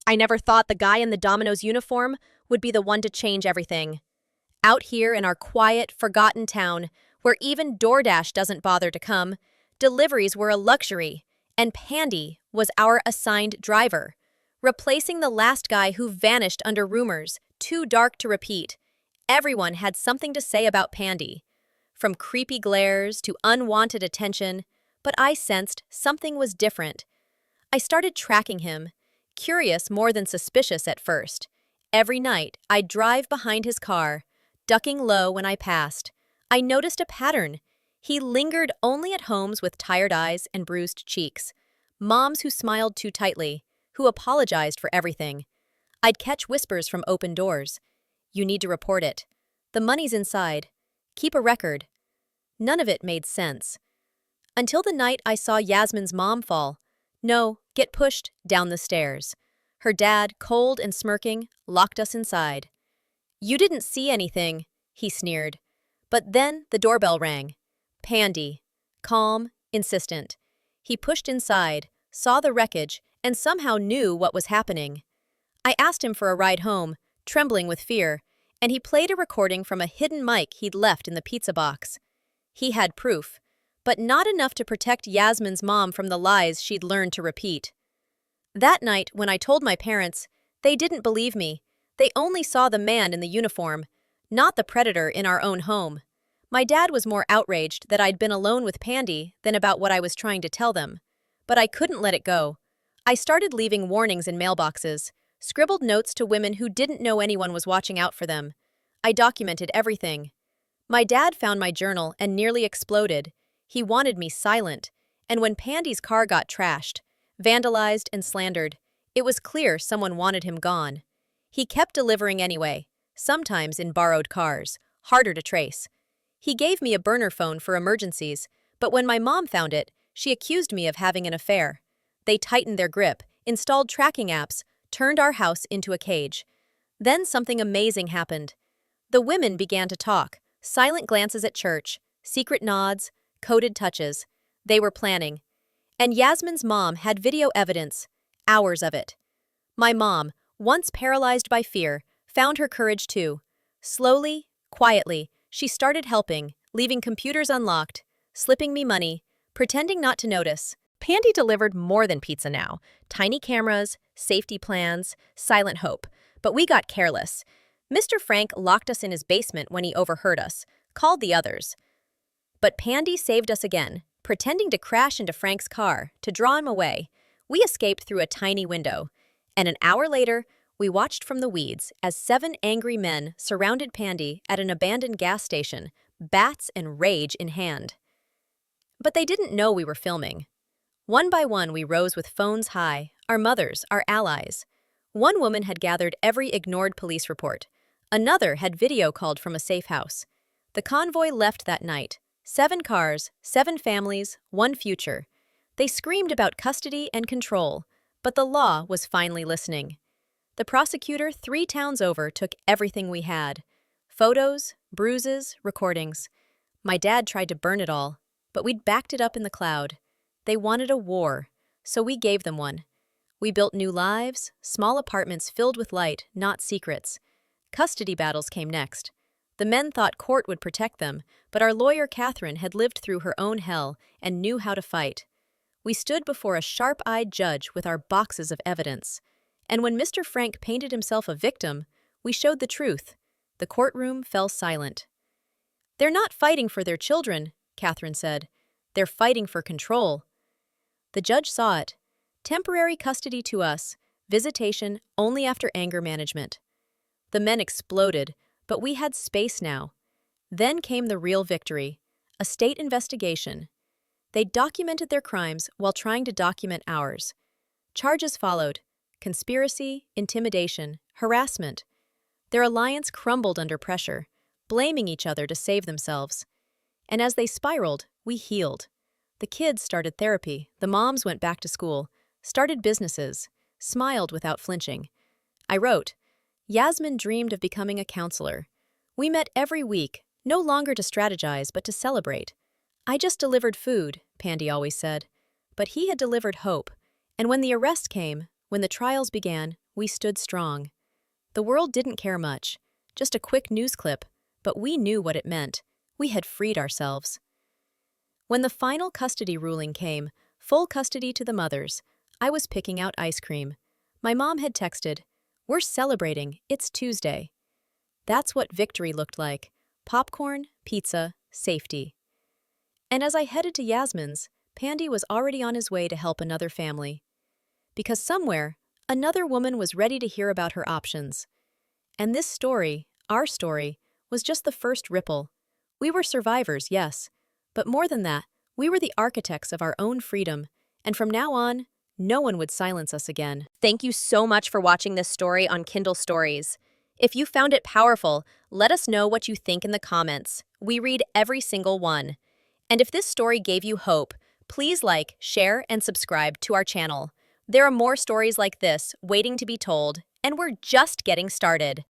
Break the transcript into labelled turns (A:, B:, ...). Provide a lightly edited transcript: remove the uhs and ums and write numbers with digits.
A: I never thought the guy in the Domino's uniform would be the one to change everything. Out here in our quiet, forgotten town, where even DoorDash doesn't bother to come, deliveries were a luxury, and Pandy was our assigned driver, replacing the last guy who vanished under rumors too dark to repeat. Everyone had something to say about Pandy, from creepy glares to unwanted attention, but I sensed something was different. I started tracking him, curious more than suspicious at first. Every night, I'd drive behind his car, ducking low when I passed. I noticed a pattern. He lingered only at homes with tired eyes and bruised cheeks, moms who smiled too tightly, who apologized for everything. I'd catch whispers from open doors. You need to report it. The money's inside. Keep a record. None of it made sense. Until the night I saw Yasmin's mom fall. No, get pushed down the stairs. Her dad, cold and smirking, locked us inside. You didn't see anything, he sneered. But then the doorbell rang. Pandy, calm, insistent. He pushed inside, saw the wreckage, and somehow knew what was happening. I asked him for a ride home, trembling with fear, and he played a recording from a hidden mic he'd left in the pizza box. He had proof, but not enough to protect Yasmin's mom from the lies she'd learned to repeat. That night, when I told my parents, they didn't believe me. They only saw the man in the uniform, not the predator in our own home. My dad was more outraged that I'd been alone with Pandy than about what I was trying to tell them. But I couldn't let it go. I started leaving warnings in mailboxes, scribbled notes to women who didn't know anyone was watching out for them. I documented everything. My dad found my journal and nearly exploded. He wanted me silent. And when Pandy's car got trashed, vandalized and slandered, it was clear someone wanted him gone. He kept delivering anyway, sometimes in borrowed cars, harder to trace. He gave me a burner phone for emergencies, but when my mom found it, she accused me of having an affair. They tightened their grip, installed tracking apps, turned our house into a cage. Then something amazing happened. The women began to talk, silent glances at church, secret nods, coded touches. They were planning. And Yasmin's mom had video evidence, hours of it. My mom, once paralyzed by fear, found her courage too. Slowly, quietly, she started helping, leaving computers unlocked, slipping me money, pretending not to notice. Pandy delivered more than pizza now. Tiny cameras, safety plans, silent hope. But we got careless. Mr. Frank locked us in his basement when he overheard us, called the others. But Pandy saved us again, pretending to crash into Frank's car, to draw him away. We escaped through a tiny window. And an hour later, we watched from the weeds as 7 angry men surrounded Pandy at an abandoned gas station, bats and rage in hand. But they didn't know we were filming. One by one, we rose with phones high, our mothers, our allies. One woman had gathered every ignored police report. Another had video called from a safe house. The convoy left that night. 7 cars, 7 families, 1 future. They screamed about custody and control, but the law was finally listening. The prosecutor 3 towns over took everything we had. Photos, bruises, recordings. My dad tried to burn it all, but we'd backed it up in the cloud. They wanted a war, so we gave them one. We built new lives, small apartments filled with light, not secrets. Custody battles came next. The men thought court would protect them, but our lawyer Catherine had lived through her own hell and knew how to fight. We stood before a sharp-eyed judge with our boxes of evidence. And when Mr. Frank painted himself a victim, we showed the truth. The courtroom fell silent. "They're not fighting for their children," Catherine said. "They're fighting for control." The judge saw it. Temporary custody to us, visitation only after anger management. The men exploded, but we had space now. Then came the real victory, a state investigation. They documented their crimes while trying to document ours. Charges followed: conspiracy, intimidation, harassment. Their alliance crumbled under pressure, blaming each other to save themselves. And as they spiraled, we healed. The kids started therapy, the moms went back to school, started businesses, smiled without flinching. I wrote, Yasmin dreamed of becoming a counselor. We met every week, no longer to strategize but to celebrate. I just delivered food, Pandy always said. But he had delivered hope. And when the arrest came, when the trials began, we stood strong. The world didn't care much, just a quick news clip, but we knew what it meant. We had freed ourselves. When the final custody ruling came, full custody to the mothers, I was picking out ice cream. My mom had texted, "We're celebrating, it's Tuesday." That's what victory looked like: popcorn, pizza, safety. And as I headed to Yasmin's, Pandy was already on his way to help another family. Because somewhere, another woman was ready to hear about her options. And this story, our story, was just the first ripple. We were survivors, yes, but more than that, we were the architects of our own freedom, and from now on, no one would silence us again. Thank you so much for watching this story on Kindle Stories. If you found it powerful, let us know what you think in the comments. We read every single one. And if this story gave you hope, please like, share, and subscribe to our channel. There are more stories like this waiting to be told, and we're just getting started.